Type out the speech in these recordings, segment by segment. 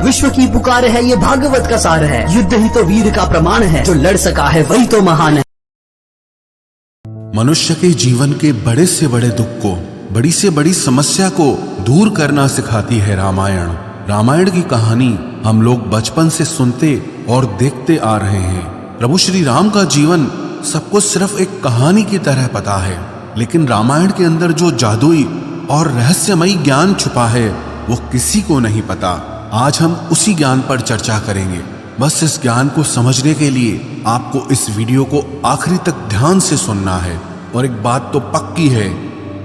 विश्व की पुकार है, ये भागवत का सार है। युद्ध ही तो वीर का प्रमाण है, जो लड़ सका है वही तो महान है। मनुष्य के जीवन के बड़े से बड़े दुख को, बड़ी से बड़ी समस्या को दूर करना सिखाती है रामायण। रामायण की कहानी हम लोग बचपन से सुनते और देखते आ रहे हैं। प्रभु श्री राम का जीवन सबको सिर्फ एक कहानी की तरह पता है, लेकिन रामायण के अंदर जो जादुई और रहस्यमयी ज्ञान छुपा है वो किसी को नहीं पता। आज हम उसी ज्ञान पर चर्चा करेंगे। बस इस ज्ञान को समझने के लिए आपको इस वीडियो को आखिरी तक ध्यान से सुनना है। और एक बात तो पक्की है,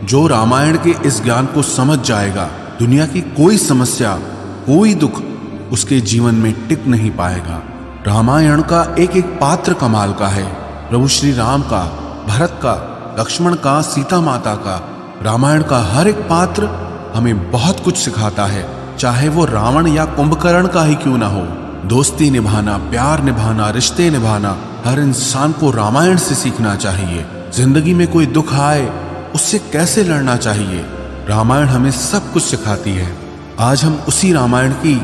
जो रामायण के इस ज्ञान को समझ जाएगा, दुनिया की कोई समस्या, कोई दुख उसके जीवन में टिक नहीं पाएगा। रामायण का एक एक पात्र कमाल का है। प्रभु श्री राम का, भरत का, लक्ष्मण का, सीता माता का, रामायण का हर एक पात्र हमें बहुत कुछ सिखाता है, चाहे वो रावण या कुंभकर्ण का ही क्यों ना हो। दोस्ती निभाना, प्यार निभाना, रिश्ते निभाना हर इंसान को रामायण से सीखना चाहिए। जिंदगी में कोई दुख आए उससे कैसे लड़ना चाहिए, रामायण हमें सब कुछ सिखाती है। आज हम उसी रामायण की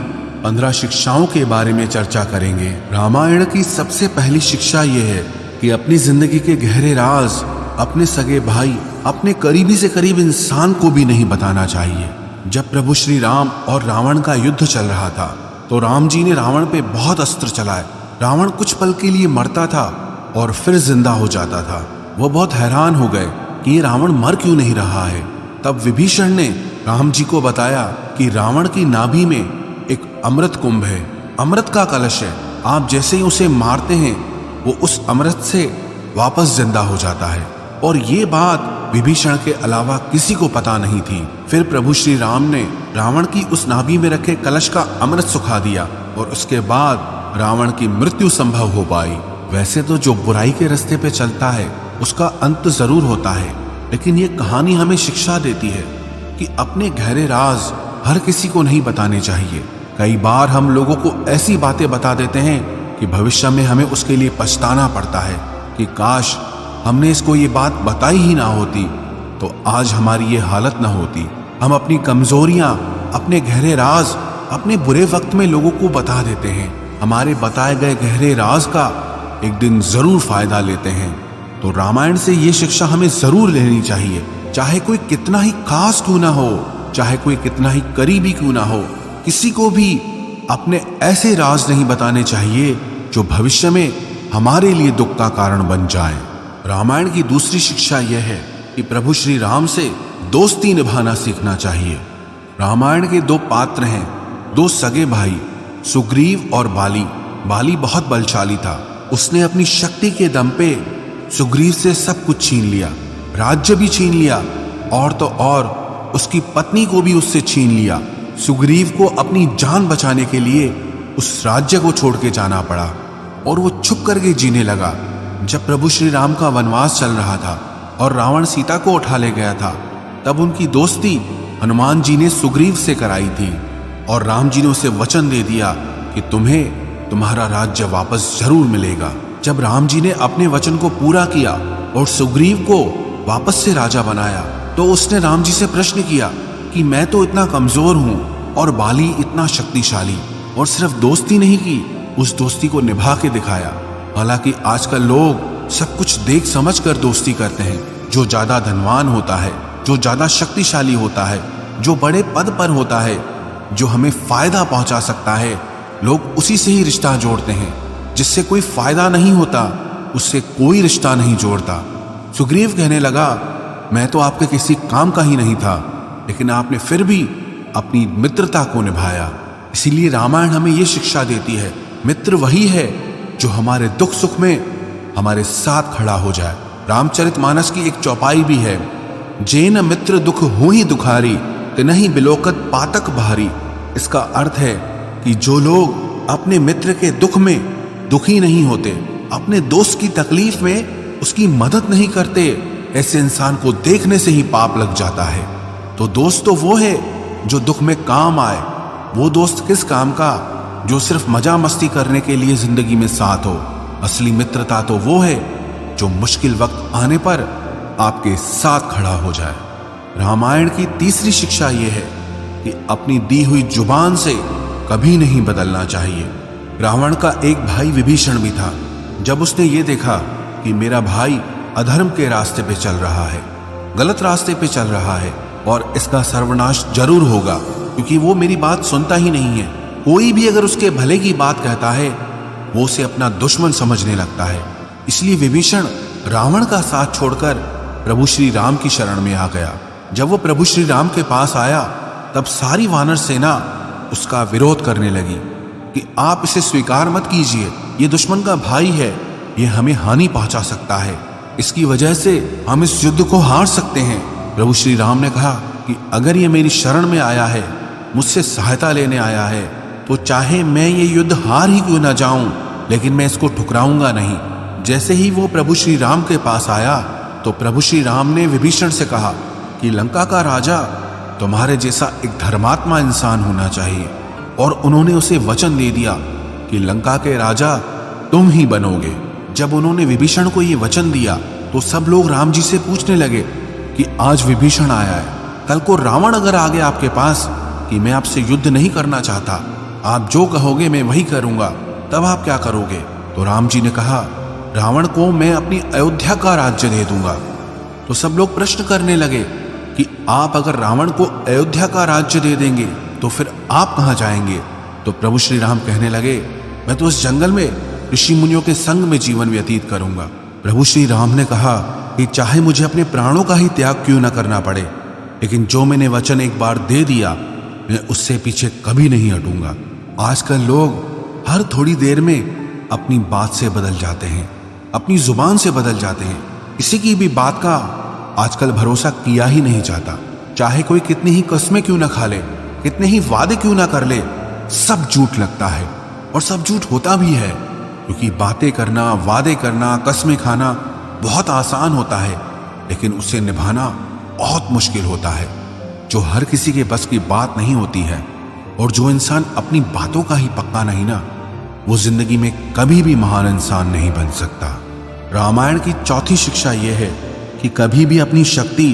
15 शिक्षाओं के बारे में चर्चा करेंगे। रामायण की सबसे पहली शिक्षा यह है कि अपनी जिंदगी के गहरे राज अपने सगे भाई, अपने करीबी से करीब इंसान को भी नहीं बताना चाहिए। जब प्रभु श्री राम और रावण का युद्ध चल रहा था तो राम जी ने रावण पे बहुत अस्त्र चलाए। रावण कुछ पल के लिए मरता था और फिर जिंदा हो जाता था। वो बहुत हैरान हो गए कि ये रावण मर क्यों नहीं रहा है। तब विभीषण ने राम जी को बताया कि रावण की नाभि में एक अमृत कुंभ है, अमृत का कलश है। आप जैसे ही उसे मारते हैं वो उस अमृत से वापस जिंदा हो जाता है। और ये बात विभीषण के अलावा किसी को पता नहीं थी। फिर प्रभु श्री राम ने रावण की उस नाभि में रखे कलश का अमृत सुखा दिया और उसके बाद रावण की मृत्यु संभव हो पाई। वैसे तो जो बुराई के रास्ते पे चलता है उसका अंत जरूर होता है, लेकिन ये कहानी हमें शिक्षा देती है कि अपने गहरे राज हर किसी को नहीं बताने चाहिए। कई बार हम लोगों को ऐसी बातें बता देते हैं कि भविष्य में हमें उसके लिए पछताना पड़ता है कि काश हमने इसको ये बात बताई ही ना होती तो आज हमारी ये हालत ना होती। हम अपनी कमजोरियां, अपने गहरे राज अपने बुरे वक्त में लोगों को बता देते हैं। हमारे बताए गए गहरे राज का एक दिन जरूर फायदा लेते हैं। तो रामायण से ये शिक्षा हमें जरूर लेनी चाहिए। चाहे कोई कितना ही खास क्यों ना हो, चाहे कोई कितना ही करीबी क्यों ना हो, किसी को भी अपने ऐसे राज नहीं बताने चाहिए जो भविष्य में हमारे लिए दुख का कारण बन जाए। रामायण की दूसरी शिक्षा यह है कि प्रभु श्री राम से दोस्ती निभाना सीखना चाहिए। रामायण के 2 पात्र हैं, 2 सगे भाई, सुग्रीव और बाली। बाली बहुत बलशाली था। उसने अपनी शक्ति के दम पे सुग्रीव से सब कुछ छीन लिया, राज्य भी छीन लिया और तो और उसकी पत्नी को भी उससे छीन लिया। सुग्रीव को अपनी जान बचाने के लिए उस राज्य को छोड़ के जाना पड़ा और वो छुप करके जीने लगा। जब प्रभु श्री राम का वनवास चल रहा था और रावण सीता को उठा ले गया था, तब उनकी दोस्ती हनुमान जी ने सुग्रीव से कराई थी और राम जी ने उसे वचन दे दिया कि तुम्हें तुम्हारा राज्य वापस जरूर मिलेगा। जब राम जी ने अपने वचन को पूरा किया और सुग्रीव को वापस से राजा बनाया तो उसने राम जी से प्रश्न किया कि मैं तो इतना कमजोर हूं और बाली इतना शक्तिशाली, और सिर्फ दोस्ती नहीं की, उस दोस्ती को निभा के दिखाया। हालांकि आजकल लोग सब कुछ देख समझ कर दोस्ती करते हैं। जो ज्यादा धनवान होता है, जो ज्यादा शक्तिशाली होता है, जो बड़े पद पर होता है, जो हमें फायदा पहुंचा सकता है, लोग उसी से ही रिश्ता जोड़ते हैं। जिससे कोई फायदा नहीं होता उससे कोई रिश्ता नहीं जोड़ता। सुग्रीव कहने लगा, मैं तो आपके किसी काम का ही नहीं था, लेकिन आपने फिर भी अपनी मित्रता को निभाया। इसीलिए रामायण हमें ये शिक्षा देती है, मित्र वही है जो हमारे दुख सुख में हमारे साथ खड़ा हो जाए। रामचरितमानस की एक चौपाई भी है, जेन मित्र दुख हो ही दुखारी, तिनहि बिलोकत पातक भारी। इसका अर्थ है कि जो लोग अपने मित्र के दुख में दुखी नहीं होते, अपने दोस्त की तकलीफ में उसकी मदद नहीं करते, ऐसे इंसान को देखने से ही पाप लग जाता है। तो दोस्त तो वो है जो दुख में काम आए। वो दोस्त किस काम का जो सिर्फ मजा मस्ती करने के लिए जिंदगी में साथ हो। असली मित्रता तो वो है जो मुश्किल वक्त आने पर आपके साथ खड़ा हो जाए। रामायण की तीसरी शिक्षा यह है कि अपनी दी हुई जुबान से कभी नहीं बदलना चाहिए। रावण का एक भाई विभीषण भी था। जब उसने ये देखा कि मेरा भाई अधर्म के रास्ते पे चल रहा है, गलत रास्ते पे चल रहा है और इसका सर्वनाश जरूर होगा, क्योंकि वो मेरी बात सुनता ही नहीं है। कोई भी अगर उसके भले की बात कहता है वो उसे अपना दुश्मन समझने लगता है। इसलिए विभीषण रावण का साथ छोड़कर प्रभु श्री राम की शरण में आ गया। जब वो प्रभु श्री राम के पास आया तब सारी वानर सेना उसका विरोध करने लगी कि आप इसे स्वीकार मत कीजिए, ये दुश्मन का भाई है, ये हमें हानि पहुंचा सकता है, इसकी वजह से हम इस युद्ध को हार सकते हैं। प्रभु श्री राम ने कहा कि अगर ये मेरी शरण में आया है, मुझसे सहायता लेने आया है, तो चाहे मैं ये युद्ध हार ही क्यों ना जाऊं, लेकिन मैं इसको ठुकराऊंगा नहीं। जैसे ही वो प्रभु श्री राम के पास आया तो प्रभु श्री राम ने विभीषण से कहा कि लंका का राजा तुम्हारे जैसा एक धर्मात्मा इंसान होना चाहिए, और उन्होंने उसे वचन दे दिया कि लंका के राजा तुम ही बनोगे। जब उन्होंने विभीषण को ये वचन दिया तो सब लोग राम जी से पूछने लगे कि आज विभीषण आया है, कल को रावण अगर आ गया आपके पास कि मैं आपसे युद्ध नहीं करना चाहता, आप जो कहोगे मैं वही करूंगा, तब आप क्या करोगे? तो राम जी ने कहा रावण को मैं अपनी अयोध्या का राज्य दे दूंगा। तो सब लोग प्रश्न करने लगे कि आप अगर रावण को अयोध्या का राज्य दे देंगे तो फिर आप कहां जाएंगे? तो प्रभु श्री राम कहने लगे मैं तो इस जंगल में ऋषि मुनियों के संग में जीवन व्यतीत करूंगा। प्रभु श्री राम ने कहा कि चाहे मुझे अपने प्राणों का ही त्याग क्यों न करना पड़े, लेकिन जो मैंने वचन एक बार दे दिया मैं उससे पीछे कभी नहीं हटूंगा। आजकल लोग हर थोड़ी देर में अपनी बात से बदल जाते हैं, अपनी जुबान से बदल जाते हैं। किसी की भी बात का आजकल भरोसा किया ही नहीं जाता। चाहे कोई कितनी ही कस्में क्यों ना खा ले, कितने ही वादे क्यों ना कर ले, सब झूठ लगता है और सब झूठ होता भी है। क्योंकि बातें करना, वादे करना, कस्में खाना बहुत आसान होता है, लेकिन उसे निभाना बहुत मुश्किल होता है। जो हर किसी के बस की बात नहीं होती है, और जो इंसान अपनी बातों का ही पक्का नहीं ना, वो जिंदगी में कभी भी महान इंसान नहीं बन सकता। रामायण की चौथी शिक्षा यह है कि कभी भी अपनी शक्ति,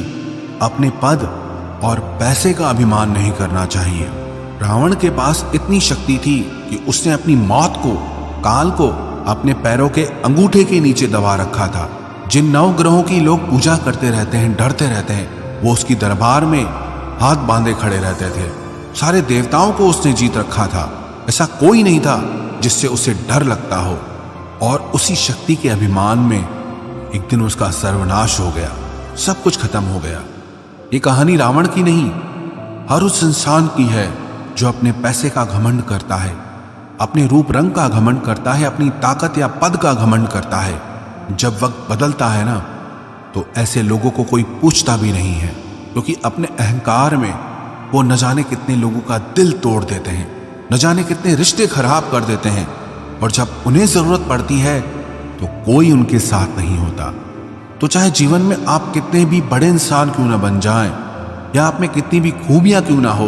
अपने पद और पैसे का अभिमान नहीं करना चाहिए। रावण के पास इतनी शक्ति थी कि उसने अपनी मौत को, काल को अपने पैरों के अंगूठे के नीचे दबा रखा था। जिन 9 ग्रहों की लोग पूजा करते रहते हैं, डरते रहते हैं, वो उसकी दरबार में हाथ बांधे खड़े रहते थे। सारे देवताओं को उसने जीत रखा था। ऐसा कोई नहीं था जिससे उसे डर लगता हो। और उसी शक्ति के अभिमान में एक दिन उसका सर्वनाश हो गया, सब कुछ खत्म हो गया। ये कहानी रावण की नहीं, हर उस इंसान की है जो अपने पैसे का घमंड करता है, अपने रूप रंग का घमंड करता है, अपनी ताकत या पद का घमंड करता है। जब वक्त बदलता है ना, तो ऐसे लोगों को कोई पूछता भी नहीं है, क्योंकि अपने अहंकार में वो न जाने कितने लोगों का दिल तोड़ देते हैं, न जाने कितने रिश्ते खराब कर देते हैं। और जब उन्हें जरूरत पड़ती है तो कोई उनके साथ नहीं होता। तो चाहे जीवन में आप कितने भी बड़े इंसान क्यों ना बन जाएं, या आप में कितनी भी खूबियां क्यों ना हो,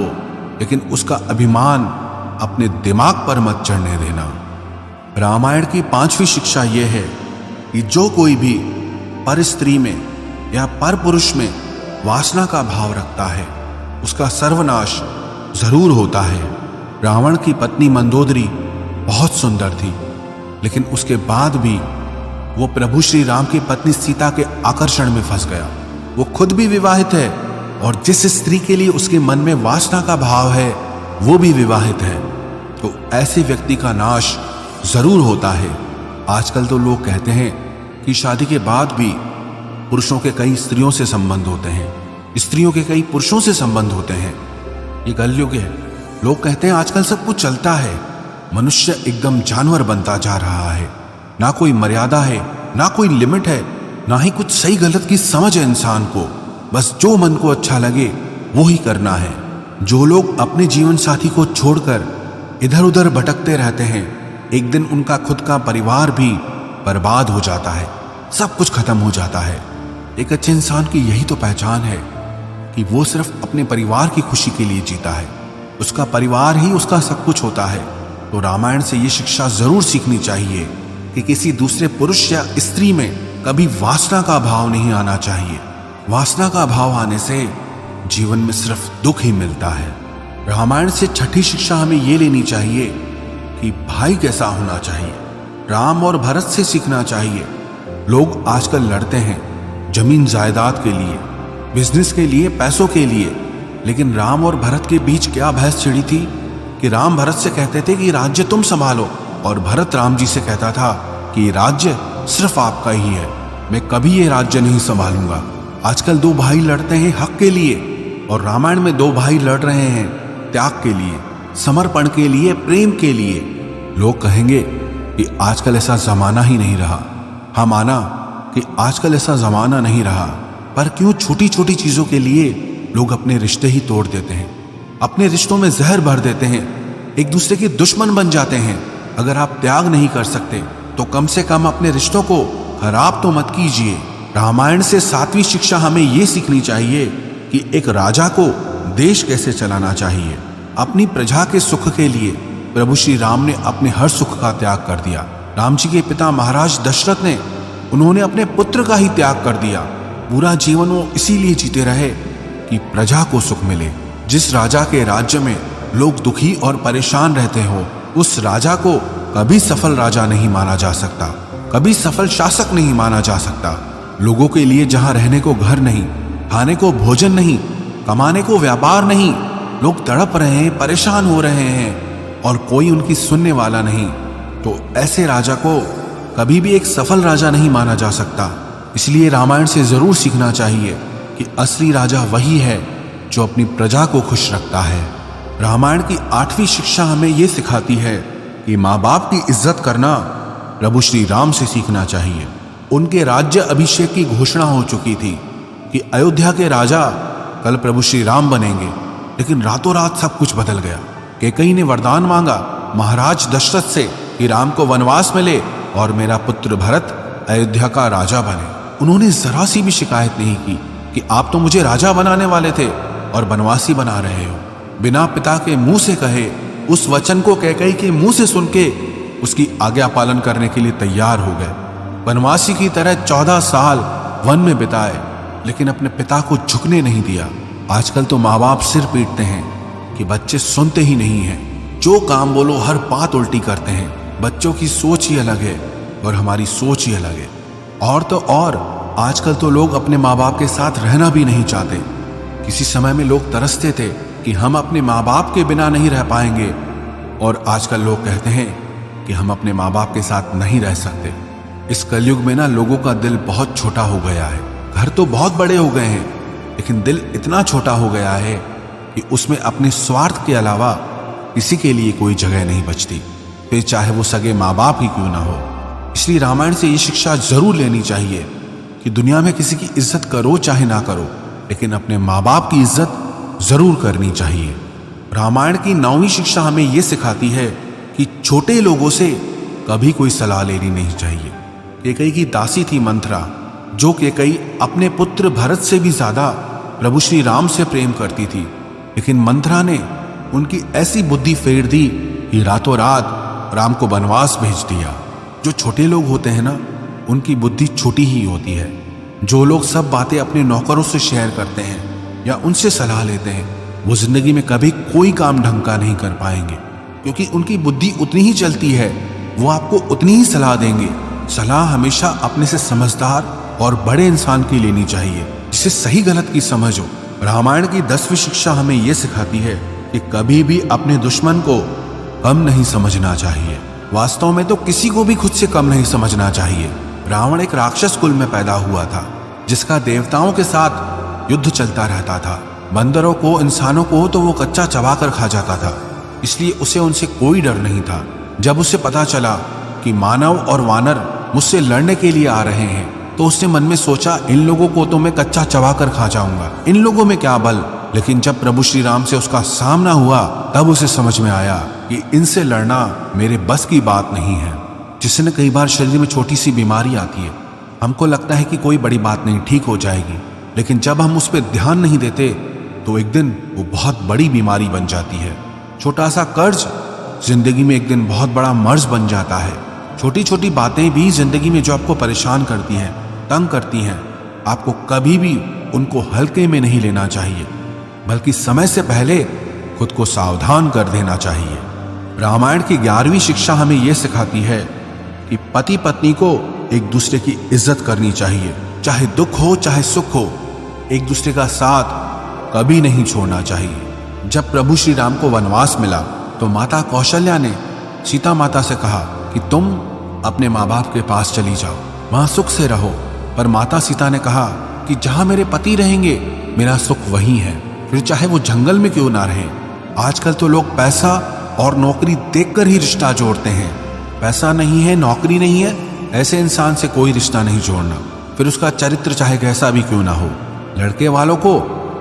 लेकिन उसका अभिमान अपने दिमाग पर मत चढ़ने देना। रामायण की 5वीं शिक्षा यह है कि जो कोई भी पर स्त्री में या पर पुरुष में वासना का भाव रखता है, उसका सर्वनाश जरूर होता है। रावण की पत्नी मंदोदरी बहुत सुंदर थी, लेकिन उसके बाद भी वो प्रभु श्री राम की पत्नी सीता के आकर्षण में फंस गया। वो खुद भी विवाहित है, और जिस स्त्री के लिए उसके मन में वासना का भाव है वो भी विवाहित है। तो ऐसे व्यक्ति का नाश जरूर होता है। आजकल तो लोग कहते हैं कि शादी के बाद भी पुरुषों के कई स्त्रियों से संबंध होते हैं, स्त्रियों के कई पुरुषों से संबंध होते हैं। ये कलयुग है। लोग कहते हैं आजकल सब कुछ चलता है, मनुष्य एकदम जानवर बनता जा रहा है। ना कोई मर्यादा है, ना कोई लिमिट है, ना ही कुछ सही गलत की समझ है इंसान को। बस जो मन को अच्छा लगे वो ही करना है। जो लोग अपने जीवन साथी को छोड़कर इधर उधर भटकते रहते हैं, एक दिन उनका खुद का परिवार भी बर्बाद हो जाता है, सब कुछ खत्म हो जाता है। एक अच्छे इंसान की यही तो पहचान है कि वो सिर्फ अपने परिवार की खुशी के लिए जीता है, उसका परिवार ही उसका सब कुछ होता है। तो रामायण से ये शिक्षा जरूर सीखनी चाहिए कि किसी दूसरे पुरुष या स्त्री में कभी वासना का भाव नहीं आना चाहिए। वासना का भाव आने से जीवन में सिर्फ दुख ही मिलता है। रामायण से छठी शिक्षा हमें ये लेनी चाहिए कि भाई कैसा होना चाहिए। राम और भरत से सीखना चाहिए। लोग आजकल लड़ते हैं जमीन जायदाद के लिए, बिजनेस के लिए, पैसों के लिए, लेकिन राम और भरत के बीच क्या बहस छिड़ी थी कि राम भरत से कहते थे कि राज्य तुम संभालो, और भरत राम जी से कहता था कि राज्य सिर्फ आपका ही है, मैं कभी ये राज्य नहीं संभालूंगा। आजकल दो भाई लड़ते हैं हक के लिए, और रामायण में दो भाई लड़ रहे हैं त्याग के लिए, समर्पण के लिए, प्रेम के लिए। लोग कहेंगे कि आजकल ऐसा जमाना ही नहीं रहा। हाँ, माना कि आजकल ऐसा जमाना नहीं रहा, पर क्यों छोटी छोटी चीजों के लिए लोग अपने रिश्ते ही तोड़ देते हैं, अपने रिश्तों में जहर भर देते हैं, एक दूसरे के दुश्मन बन जाते हैं। अगर आप त्याग नहीं कर सकते तो कम से कम अपने रिश्तों को खराब तो मत कीजिए। रामायण से 7वीं शिक्षा हमें ये सीखनी चाहिए कि एक राजा को देश कैसे चलाना चाहिए। अपनी प्रजा के सुख के लिए प्रभु श्री राम ने अपने हर सुख का त्याग कर दिया। राम जी के पिता महाराज दशरथ ने, उन्होंने अपने पुत्र का ही त्याग कर दिया। पूरा जीवन वो इसीलिए जीते रहे कि प्रजा को सुख मिले। जिस राजा के राज्य में लोग दुखी और परेशान रहते हो, उस राजा को कभी सफल राजा नहीं माना जा सकता, कभी सफल शासक नहीं माना जा सकता। लोगों के लिए जहां रहने को घर नहीं, खाने को भोजन नहीं, कमाने को व्यापार नहीं, लोग तड़प रहे हैं, परेशान हो रहे हैं और कोई उनकी सुनने वाला नहीं, तो ऐसे राजा को कभी भी एक सफल राजा नहीं माना जा सकता। इसलिए रामायण से जरूर सीखना चाहिए कि असली राजा वही है जो अपनी प्रजा को खुश रखता है। रामायण की 8वीं शिक्षा हमें यह सिखाती है कि माँ बाप की इज्जत करना प्रभु श्री राम से सीखना चाहिए। उनके राज्य अभिषेक की घोषणा हो चुकी थी कि अयोध्या के राजा कल प्रभु श्री राम बनेंगे, लेकिन रातों रात सब कुछ बदल गया। कैकेयी ने वरदान मांगा महाराज दशरथ से कि राम को वनवास मिले और मेरा पुत्र भरत अयोध्या का राजा बने। उन्होंने जरा सी भी शिकायत नहीं की कि आप तो मुझे राजा बनाने वाले थे और बनवासी बना रहे हो। बिना पिता के मुंह से कहे उस वचन को कैकेयी के मुंह से सुन के उसकी आज्ञा पालन करने के लिए तैयार हो गए। बनवासी की तरह 14 साल वन में बिताए, लेकिन अपने पिता को झुकने नहीं दिया। आजकल तो माँ बाप सिर पीटते हैं कि बच्चे सुनते ही नहीं हैं, जो काम बोलो हर बात उल्टी करते हैं। बच्चों की सोच ही अलग है और हमारी सोच ही अलग है। और तो और आजकल तो लोग अपने माँ बाप के साथ रहना भी नहीं चाहते। किसी समय में लोग तरसते थे कि हम अपने माँ बाप के बिना नहीं रह पाएंगे, और आजकल लोग कहते हैं कि हम अपने माँ बाप के साथ नहीं रह सकते। इस कलयुग में ना लोगों का दिल बहुत छोटा हो गया है। घर तो बहुत बड़े हो गए हैं, लेकिन दिल इतना छोटा हो गया है कि उसमें अपने स्वार्थ के अलावा किसी के लिए कोई जगह नहीं बचती, फिर चाहे वो सगे माँ बाप ही क्यों ना हो। इसलिए रामायण से ये शिक्षा जरूर लेनी चाहिए कि दुनिया में किसी की इज्जत करो चाहे ना करो, लेकिन अपने माँ बाप की इज्जत जरूर करनी चाहिए। रामायण की 9वीं शिक्षा हमें यह सिखाती है कि छोटे लोगों से कभी कोई सलाह लेनी नहीं चाहिए। कैकेयी की दासी थी मंथरा, जो कैकेयी अपने पुत्र भरत से भी ज्यादा प्रभु श्री राम से प्रेम करती थी, लेकिन मंथरा ने उनकी ऐसी बुद्धि फेर दी कि रातों रात राम को वनवास भेज दिया। जो छोटे लोग होते हैं ना, उनकी बुद्धि छोटी ही होती है। जो लोग सब बातें अपने नौकरों से शेयर करते हैं या उनसे सलाह लेते हैं, वो जिंदगी में कभी कोई काम ढंग का नहीं कर पाएंगे, क्योंकि उनकी बुद्धि उतनी ही चलती है, वो आपको उतनी ही सलाह देंगे। सलाह हमेशा अपने से समझदार और बड़े इंसान की लेनी चाहिए, जिसे सही गलत की समझ हो। रामायण की 10वीं शिक्षा हमें यह सिखाती है कि कभी भी अपने दुश्मन को कम नहीं समझना चाहिए। वास्तव में तो किसी को भी खुद से कम नहीं समझना चाहिए। रावण एक राक्षस कुल में पैदा हुआ था, जिसका देवताओं के साथ युद्ध चलता रहता था। बंदरों को, इंसानों को तो वो कच्चा चबा कर खा जाता था, इसलिए उसे उनसे कोई डर नहीं था। जब उसे पता चला कि मानव और वानर मुझसे लड़ने के लिए आ रहे हैं, तो उसने मन में सोचा, इन लोगों को तो मैं कच्चा चबा कर खा जाऊंगा, इन लोगों में क्या बल। लेकिन जब प्रभु श्री राम से उसका सामना हुआ, तब उसे समझ में आया कि इनसे लड़ना मेरे बस की बात नहीं है। जिसने कई बार शरीर में छोटी सी बीमारी आती है, हमको लगता है कि कोई बड़ी बात नहीं, ठीक हो जाएगी, लेकिन जब हम उस पर ध्यान नहीं देते तो एक दिन वो बहुत बड़ी बीमारी बन जाती है। छोटा सा कर्ज जिंदगी में एक दिन बहुत बड़ा मर्ज बन जाता है। छोटी छोटी बातें भी जिंदगी में जो आपको परेशान करती हैं, तंग करती हैं, आपको कभी भी उनको हल्के में नहीं लेना चाहिए, बल्कि समय से पहले खुद को सावधान कर देना चाहिए। रामायण की 11वीं शिक्षा हमें यह सिखाती है कि पति पत्नी को एक दूसरे की इज्जत करनी चाहिए। चाहे दुख हो चाहे सुख हो, एक दूसरे का साथ कभी नहीं छोड़ना चाहिए। जब प्रभु श्री राम को वनवास मिला तो माता कौशल्या ने सीता माता से कहा कि तुम अपने माँ बाप के पास चली जाओ, वहां सुख से रहो। पर माता सीता ने कहा कि जहां मेरे पति रहेंगे मेरा सुख वही है, फिर चाहे वो जंगल में क्यों ना रहे। आजकल तो लोग पैसा और नौकरी देखकर ही रिश्ता जोड़ते हैं। पैसा नहीं है, नौकरी नहीं है, ऐसे इंसान से कोई रिश्ता नहीं जोड़ना, फिर उसका चरित्र चाहे कैसा भी क्यों ना हो। लड़के वालों को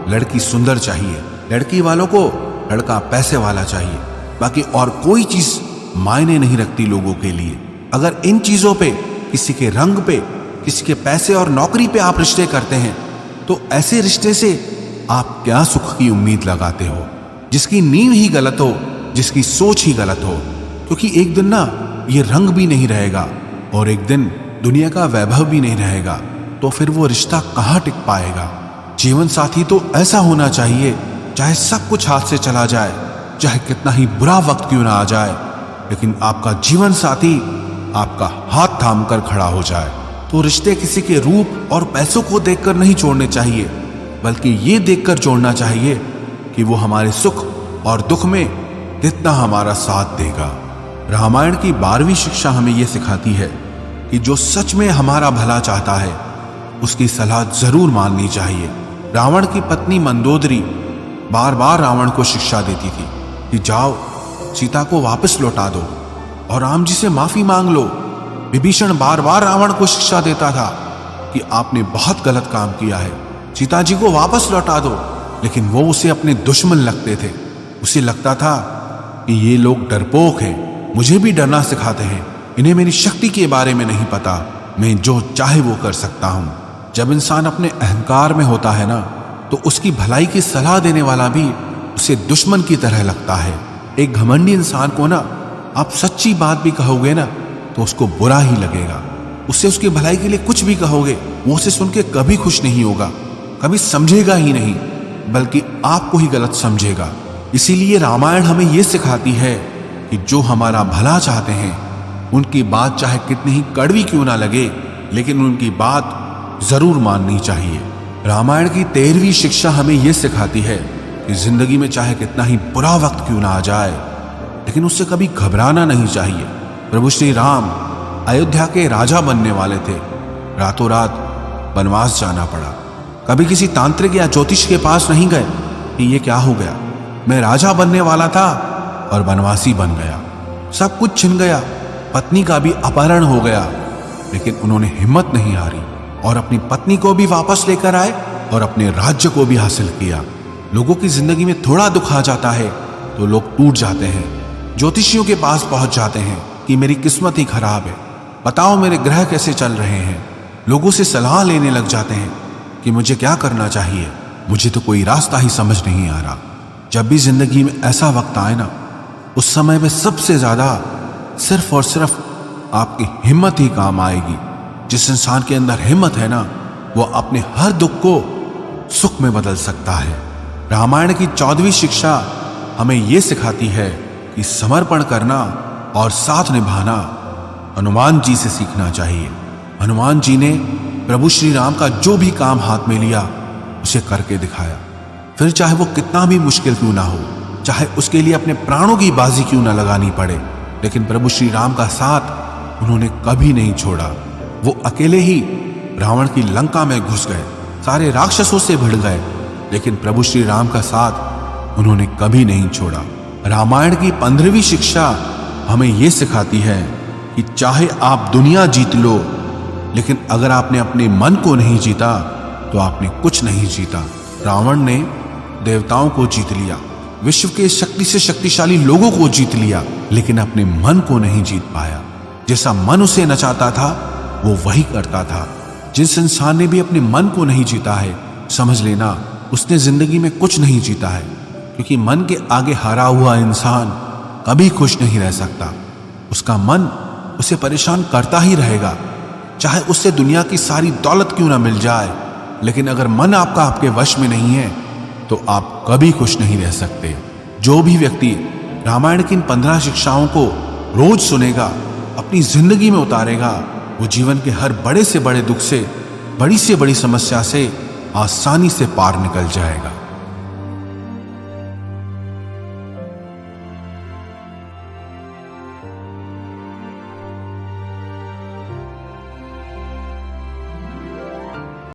लड़की सुंदर चाहिए, लड़की वालों को लड़का पैसे वाला चाहिए, बाकी और कोई चीज मायने नहीं रखती लोगों के लिए। अगर इन चीजों पे, किसी के रंग पे, किसी के पैसे और नौकरी पे आप रिश्ते करते हैं तो ऐसे रिश्ते से आप क्या सुख की उम्मीद लगाते हो, जिसकी नींव ही गलत हो, जिसकी सोच ही गलत हो। क्योंकि एक दिन ना ये रंग भी नहीं रहेगा और एक दिन दुनिया का वैभव भी नहीं रहेगा, तो फिर वो रिश्ता कहाँ टिक पाएगा। जीवन साथी तो ऐसा होना चाहिए, चाहे सब कुछ हाथ से चला जाए, चाहे कितना ही बुरा वक्त क्यों ना आ जाए, लेकिन आपका जीवन साथी आपका हाथ थाम कर खड़ा हो जाए। तो रिश्ते किसी के रूप और पैसों को देखकर नहीं छोड़ने चाहिए, बल्कि ये देखकर जोड़ना चाहिए कि वो हमारे सुख और दुख में कितना हमारा साथ देगा। रामायण की 12वीं शिक्षा हमें यह सिखाती है कि जो सच में हमारा भला चाहता है उसकी सलाह जरूर माननी चाहिए। रावण की पत्नी मंदोदरी बार बार रावण को शिक्षा देती थी कि जाओ सीता को वापस लौटा दो और राम जी से माफी मांग लो। विभीषण बार बार रावण को शिक्षा देता था कि आपने बहुत गलत काम किया है, सीता जी को वापस लौटा दो, लेकिन वो उसे अपने दुश्मन लगते थे। उसे लगता था कि ये लोग डरपोक हैं, मुझे भी डरना सिखाते हैं, इन्हें मेरी शक्ति के बारे में नहीं पता, मैं जो चाहे वो कर सकता हूं। जब इंसान अपने अहंकार में होता है ना, तो उसकी भलाई की सलाह देने वाला भी उसे दुश्मन की तरह लगता है। एक घमंडी इंसान को ना आप सच्ची बात भी कहोगे ना तो उसको बुरा ही लगेगा। उससे उसकी भलाई के लिए कुछ भी कहोगे, वो उसे सुन के कभी खुश नहीं होगा, कभी समझेगा ही नहीं, बल्कि आपको ही गलत समझेगा। इसीलिए रामायण हमें यह सिखाती है कि जो हमारा भला चाहते हैं उनकी बात चाहे कितनी ही कड़वी क्यों ना लगे, लेकिन उनकी बात जरूर माननी चाहिए। रामायण की 13वीं शिक्षा हमें यह सिखाती है कि जिंदगी में चाहे कितना ही बुरा वक्त क्यों ना आ जाए, लेकिन उससे कभी घबराना नहीं चाहिए। प्रभु श्री राम अयोध्या के राजा बनने वाले थे, रातों रात वनवास जाना पड़ा। कभी किसी तांत्रिक या ज्योतिष के पास नहीं गए कि ये क्या हो गया, मैं राजा बनने वाला था और वनवासी बन गया, सब कुछ छिन गया, पत्नी का भी अपहरण हो गया, लेकिन उन्होंने हिम्मत नहीं हारी और अपनी पत्नी को भी वापस लेकर आए और अपने राज्य को भी हासिल किया। लोगों की जिंदगी में थोड़ा दुख आ जाता है तो लोग टूट जाते हैं, ज्योतिषियों के पास पहुंच जाते हैं कि मेरी किस्मत ही खराब है, बताओ मेरे ग्रह कैसे चल रहे हैं। लोगों से सलाह लेने लग जाते हैं कि मुझे क्या करना चाहिए, मुझे तो कोई रास्ता ही समझ नहीं आ रहा। जब भी जिंदगी में ऐसा वक्त आए ना, उस समय में सबसे ज्यादा सिर्फ और सिर्फ आपकी हिम्मत ही काम आएगी। जिस इंसान के अंदर हिम्मत है ना, वो अपने हर दुख को सुख में बदल सकता है। रामायण की 14वीं शिक्षा हमें यह सिखाती है कि समर्पण करना और साथ निभाना हनुमान जी से सीखना चाहिए। हनुमान जी ने प्रभु श्री राम का जो भी काम हाथ में लिया उसे करके दिखाया, फिर चाहे वो कितना भी मुश्किल क्यों ना हो, चाहे उसके लिए अपने प्राणों की बाजी क्यों ना लगानी पड़े, लेकिन प्रभु श्री राम का साथ उन्होंने कभी नहीं छोड़ा। वो अकेले ही रावण की लंका में घुस गए, सारे राक्षसों से भिड़ गए, लेकिन प्रभु श्री राम का साथ उन्होंने कभी नहीं छोड़ा। रामायण की 15वीं शिक्षा हमें यह सिखाती है कि चाहे आप दुनिया जीत लो, लेकिन अगर आपने अपने मन को नहीं जीता तो आपने कुछ नहीं जीता। रावण ने देवताओं को जीत लिया, विश्व के शक्ति से शक्तिशाली लोगों को जीत लिया, लेकिन अपने मन को नहीं जीत पाया। जैसा मन उसे नचाता था वो वही करता था। जिस इंसान ने भी अपने मन को नहीं जीता है, समझ लेना उसने जिंदगी में कुछ नहीं जीता है, क्योंकि मन के आगे हारा हुआ इंसान कभी खुश नहीं रह सकता। उसका मन उसे परेशान करता ही रहेगा, चाहे उससे दुनिया की सारी दौलत क्यों ना मिल जाए, लेकिन अगर मन आपका आपके वश में नहीं है तो आप कभी खुश नहीं रह सकते। जो भी व्यक्ति रामायण की इन 15 शिक्षाओं को रोज सुनेगा, अपनी जिंदगी में उतारेगा, वो जीवन के हर बड़े से बड़े दुख से, बड़ी से बड़ी समस्या से आसानी से पार निकल जाएगा।